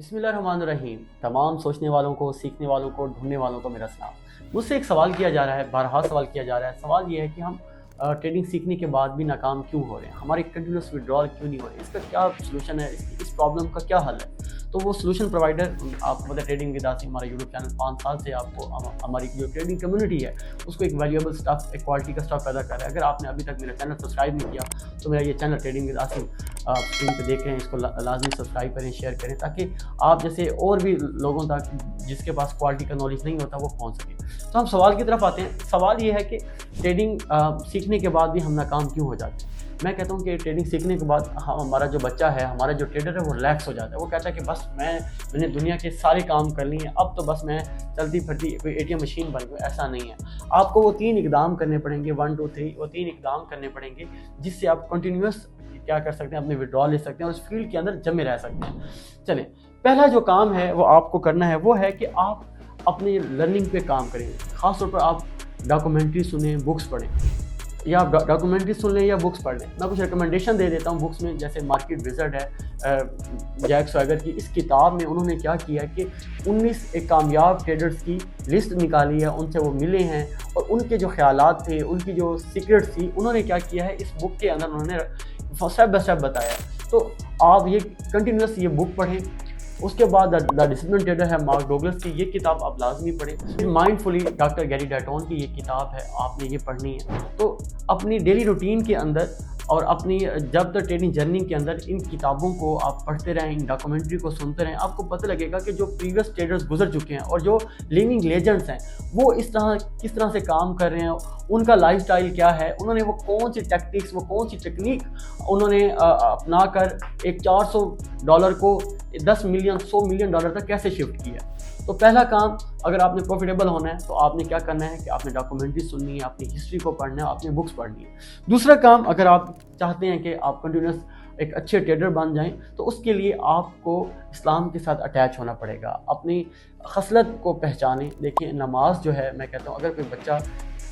बिस्मिल्लाहिर्रहमानिर्रहीम। तमाम सोचने वालों को, सीखने वालों को, ढूंढने वालों को मेरा सलाम। मुझसे एक सवाल किया जा रहा है, बारहा सवाल किया जा रहा है। सवाल ये है कि हम ट्रेडिंग सीखने के बाद भी नाकाम क्यों हो रहे हैं, हमारे कंटिन्यूस विड्रॉल क्यों नहीं हो रहे, इसका क्या सोल्यूशन है, इस प्रॉब्लम का क्या हल है। तो वो सोल्यूशन प्रोवाइडर आपको पता है, ट्रेडिंग विद आसिम हमारा यूट्यूब चैनल 5 साल से आपको हमारी जो ट्रेडिंग कम्युनिटी है उसको एक वैल्यूएबल स्टफ, एक क्वालिटी का स्टफ पैदा कर रहा है। अगर आपने अभी तक मेरा चैनल सब्सक्राइब नहीं किया तो मेरा ये चैनल ट्रेडिंग विद आसिम आप स्क्रीन पे देख रहे हैं, इसको लाजमी सब्सक्राइब करें, शेयर करें, ताकि आप जैसे और भी लोगों तक जिसके पास क्वालिटी का नॉलेज नहीं होता वो पहुंच सके। तो हम सवाल की तरफ आते हैं। सवाल ये है कि ट्रेडिंग सीखने के बाद भी हम नाकाम क्यों हो जाते हैं। मैं कहता हूँ कि ट्रेडिंग सीखने के बाद हमारा जो बच्चा है, हमारा जो ट्रेडर है, वो रिलैक्स हो जाता है। वो कहता है कि बस मैंने दुनिया के सारे काम कर लिए, अब तो बस मैं चलती फिरती कोई ATM मशीन बन गई। ऐसा नहीं है। आपको वो 3 इकदाम करने पड़ेंगे, 1 2 3, वो 3 इकदाम करने पड़ेंगे जिससे आप कंटिन्यूस क्या कर सकते हैं, अपने विड्रॉल ले सकते हैं और उस फील्ड के अंदर जमे रह सकते हैं। चलें, पहला जो काम है वो आपको करना है वो है कि आप अपनी लर्निंग पे काम करें। ख़ास तौर पर आप डॉक्यूमेंट्री सुनें, बुक्स पढ़ें, या आप डॉक्यूमेंट्री सुन लें या बुक्स पढ़ लें। मैं कुछ रिकमेंडेशन दे देता हूँ बुक्स में, जैसे मार्केट विज़र्ड है जैक स्वैगर की। इस किताब में उन्होंने क्या किया कि 19 एक कामयाब ट्रेडर्स की लिस्ट निकाली है, उनसे वो मिले हैं और उनके जो ख्यालात थे, उनकी जो सीक्रेट्स थी, उन्होंने क्या किया है इस बुक के अंदर उन्होंने स्टेप बाय स्टेप बताया। तो आप ये कंटिन्यूस ये बुक पढ़ें। उसके बाद द डिसिप्लिन ट्रेडर है मार्क डोगलस की, ये किताब आप लाजमी पढ़ें। माइंडफुली डॉक्टर गैरी डेटोन की ये किताब है, आपने ये पढ़नी है। तो अपनी डेली रूटीन के अंदर और अपनी जब तक ट्रेडिंग जर्नी के अंदर इन किताबों को आप पढ़ते रहें, इन डॉक्यूमेंट्री को सुनते रहें, आपको पता लगेगा कि जो प्रीवियस ट्रेडर्स गुजर चुके हैं और जो लिविंग लेजेंड्स हैं वो किस तरह से काम कर रहे हैं, उनका लाइफस्टाइल क्या है, उन्होंने वो कौन सी टैक्टिक्स, वो कौन सी टेक्निक उन्होंने अपना कर एक $400 को 10 मिलियन, 100 मिलियन डॉलर तक कैसे शिफ्ट किया। तो पहला काम, अगर आपने प्रॉफिटेबल होना है तो आपने क्या करना है कि आपने डॉक्यूमेंट्री सुननी है, अपनी हिस्ट्री को पढ़ना है, अपनी बुक्स पढ़नी है। दूसरा काम, अगर आप चाहते हैं कि आप कंटिन्यूस एक अच्छे ट्रेडर बन जाएं तो उसके लिए आपको इस्लाम के साथ अटैच होना पड़ेगा। अपनी खसलत को पहचानें। देखिए, नमाज जो है, मैं कहता हूँ अगर कोई बच्चा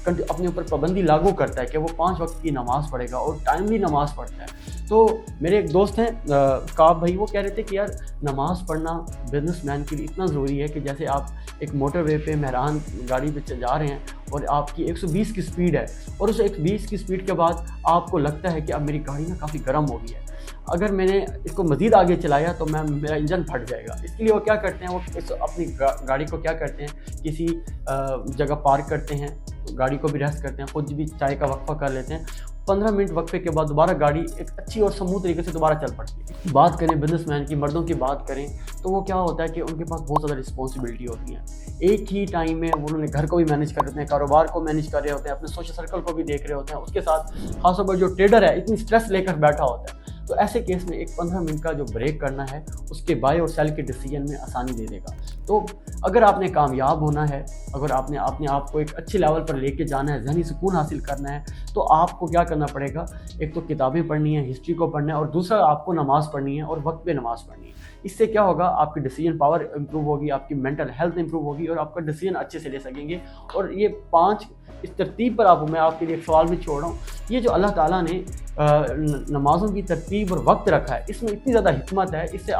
अपने ऊपर पाबंदी लागू करता है कि वो 5 वक्त की नमाज़ पढ़ेगा और टाइमली नमाज़ पढ़ता है। तो मेरे एक दोस्त हैं काब भाई, वो कह रहे थे कि यार नमाज़ पढ़ना बिजनेसमैन के लिए इतना ज़रूरी है कि जैसे आप एक मोटरवे पे मेहरान गाड़ी पे जा रहे हैं और आपकी 120 की स्पीड है और उस 120 की स्पीड के बाद आपको लगता है कि अब मेरी गाड़ी ना काफ़ी गर्म हो गई है, अगर मैंने इसको मज़ीद आगे चलाया तो मेरा इंजन फट जाएगा। इसके लिए वो क्या करते हैं, वो अपनी गाड़ी को क्या करते हैं, किसी जगह पार्क करते हैं, गाड़ी को भी रेस्ट करते हैं, खुद भी चाय का वक्फा कर लेते हैं। 15 मिनट वक्फे के बाद दोबारा गाड़ी एक अच्छी और स्मूथ तरीके से दोबारा चल पड़ती है। बात करें बिजनेसमैन की, मर्दों की बात करें तो वो क्या होता है कि उनके पास बहुत ज़्यादा रिस्पॉन्सिबिलिटी होती है। एक ही टाइम में उन्होंने घर को भी मैनेज कर रहे हैं, कारोबार को मैनेज कर रहे होते हैं, अपने सोशल सर्कल को भी देख रहे होते हैं, उसके साथ खासतौर पर जो ट्रेडर है इतनी स्ट्रेस लेकर बैठा होता है। तो ऐसे केस में एक 15 मिनट का जो ब्रेक करना है उसके बाय और सेल के डिसीजन में आसानी दे देगा। तो अगर आपने कामयाब होना है, अगर आपने अपने आप को एक अच्छे लेवल पर लेके जाना है, ज़हनी सुकून हासिल करना है, तो आपको क्या करना पड़ेगा, एक तो किताबें पढ़नी है, हिस्ट्री को पढ़ना है और दूसरा आपको नमाज़ पढ़नी है और वक्त पे नमाज़ पढ़नी है। इससे क्या होगा, आपकी डिसीजन पावर इंप्रूव होगी, आपकी मेंटल हेल्थ इंप्रूव होगी और आपका डिसीजन अच्छे से ले सकेंगे। और ये 5 इस तरतीब पर मैं आपके लिए एक सवाल भी छोड़ रहा हूँ। ये जो अल्लाह ताला ने नमाज़ों की तरतीब और वक्त रखा है, इसमें इतनी ज़्यादा हिकमत है, इससे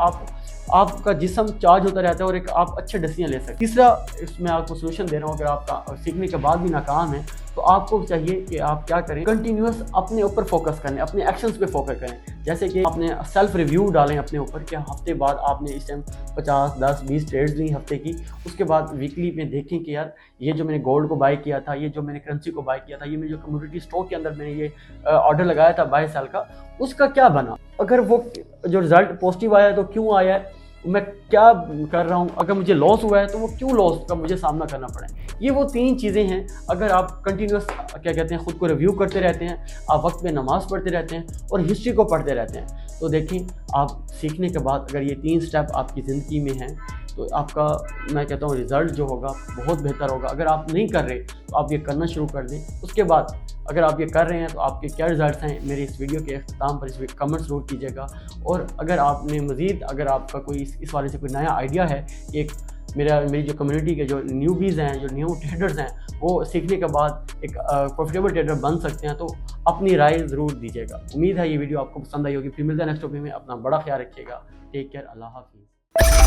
आपका जिस्म चार्ज होता रहता है और एक आप अच्छे डिसीजन ले सकते हैं। तीसरा, इसमें आपको सोल्यूशन दे रहा हूँ, अगर आपका सीखने के बाद भी नाकाम है तो आपको चाहिए कि आप क्या करें, कंटिन्यूस अपने ऊपर फोकस करें, अपने एक्शंस पे फोकस करें। जैसे कि आपने सेल्फ रिव्यू डालें अपने ऊपर कि हफ्ते बाद आपने इस टाइम 50, 10, 20 ट्रेड्स ली हफ्ते की। उसके बाद वीकली में देखें कि यार ये जो मैंने गोल्ड को बाय किया था, ये जो मैंने करेंसी को बाय किया था, ये मेरे जो कम्युनिटी स्टॉक के अंदर मैंने ये ऑर्डर लगाया था बाय सेल का, उसका क्या बना। अगर वो जो रिजल्ट पॉजिटिव आया तो क्यों आया है, मैं क्या कर रहा हूँ, अगर मुझे लॉस हुआ है तो वो क्यों लॉस का मुझे सामना करना पड़ा है। ये वो 3 चीज़ें हैं। अगर आप कंटिन्यूस क्या कहते हैं, ख़ुद को रिव्यू करते रहते हैं, आप वक्त पे नमाज़ पढ़ते रहते हैं और हिस्ट्री को पढ़ते रहते हैं, तो देखें आप सीखने के बाद अगर ये 3 स्टेप आपकी ज़िंदगी में हैं तो आपका, मैं कहता हूँ, रिज़ल्ट जो होगा बहुत बेहतर होगा। अगर आप नहीं कर रहे तो आप ये करना शुरू कर दें। उसके बाद अगर आप ये कर रहे हैं तो आपके क्या रिजल्ट्स हैं, मेरे इस वीडियो के अख्ताम पर इस कमेंट ज़रूर कीजिएगा। और अगर आपने मज़ीद, अगर आपका कोई इस वाले से कोई नया आइडिया है, एक मेरी जो कम्युनिटी के जो न्यूबीज़ हैं, जो न्यू ट्रेडर्स हैं, वो सीखने के बाद एक प्रॉफिटेबल ट्रेडर बन सकते हैं, तो अपनी राय ज़रूर दीजिएगा। उम्मीद है ये वीडियो आपको पसंद आई होगी। फिर मिलते हैं नेक्स्ट टॉपिक में। अपना बड़ा ख्याल रखिएगा। Take care. अल्लाह हाफिज़। हैं।